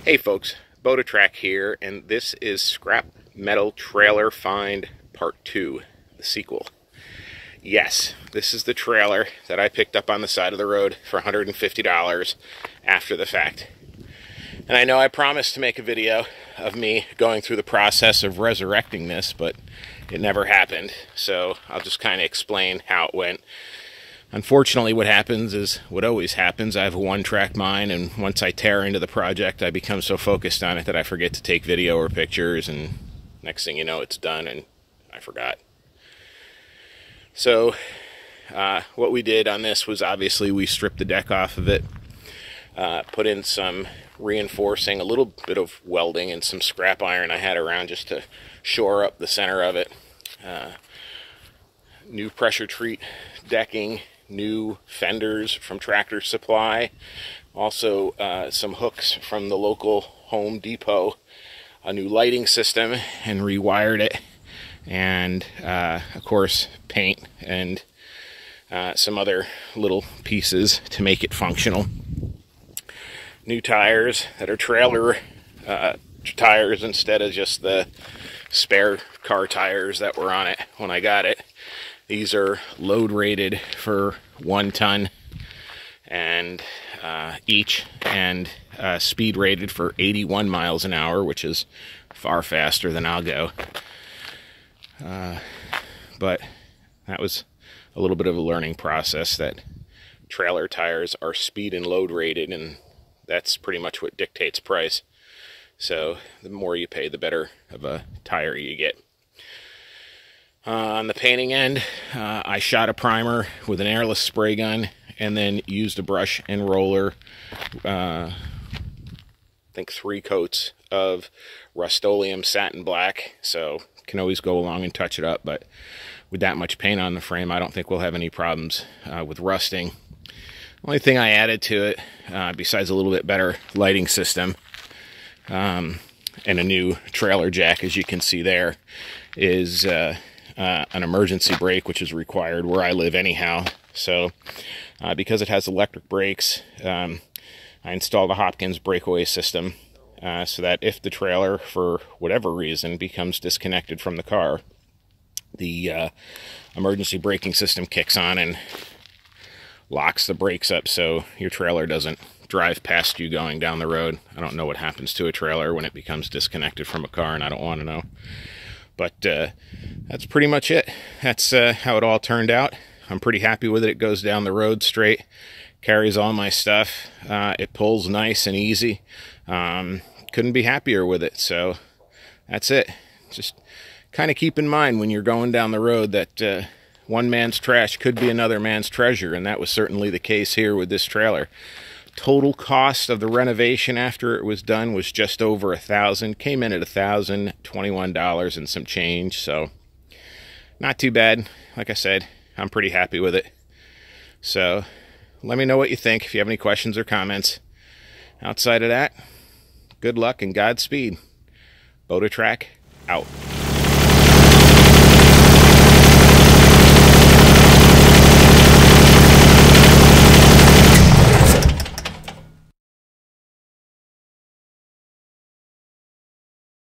Hey folks, Bodatrack here, and this is Scrap Metal Trailer Find Part 2, the sequel. Yes, this is the trailer that I picked up on the side of the road for $150 after the fact. And I know I promised to make a video of me going through the process of resurrecting this, but it never happened. So I'll just kind of explain how it went. Unfortunately, what happens is what always happens. I have a one-track mind, and once I tear into the project, I become so focused on it that I forget to take video or pictures, and next thing you know, it's done, and I forgot. So, what we did on this was obviously we stripped the deck off of it, put in some reinforcing, a little bit of welding, and some scrap iron I had around just to shore up the center of it. New pressure treat decking, new fenders from Tractor Supply, also some hooks from the local Home Depot, a new lighting system, and rewired it, and of course paint and some other little pieces to make it functional. New tires that are trailer tires instead of just the spare car tires that were on it when I got it. These are load rated for 1 ton and each, and speed rated for 81 miles an hour, which is far faster than I'll go. But that was a little bit of a learning process, that trailer tires are speed and load rated, and that's pretty much what dictates price. So the more you pay, the better of a tire you get. On the painting end, I shot a primer with an airless spray gun and then used a brush and roller, I think 3 coats of Rust-Oleum satin black, so can always go along and touch it up, but with that much paint on the frame, I don't think we'll have any problems with rusting. Only thing I added to it, besides a little bit better lighting system and a new trailer jack, as you can see there, is an emergency brake, which is required where I live anyhow. So because it has electric brakes, I installed a Hopkins breakaway system so that if the trailer, for whatever reason, becomes disconnected from the car, the emergency braking system kicks on and locks the brakes up so your trailer doesn't drive past you going down the road. I don't know what happens to a trailer when it becomes disconnected from a car, and I don't want to know. But that's pretty much it. That's how it all turned out. I'm pretty happy with it. It goes down the road straight, carries all my stuff. It pulls nice and easy. Couldn't be happier with it. So that's it. Just kind of keep in mind when you're going down the road that one man's trash could be another man's treasure, and that was certainly the case here with this trailer. Total cost of the renovation after it was done was just over $1,000. Came in at $1,021 and some change, so not too bad. Like I said, I'm pretty happy with it. So let me know what you think if you have any questions or comments. Outside of that, good luck and Godspeed. Bodatrack out.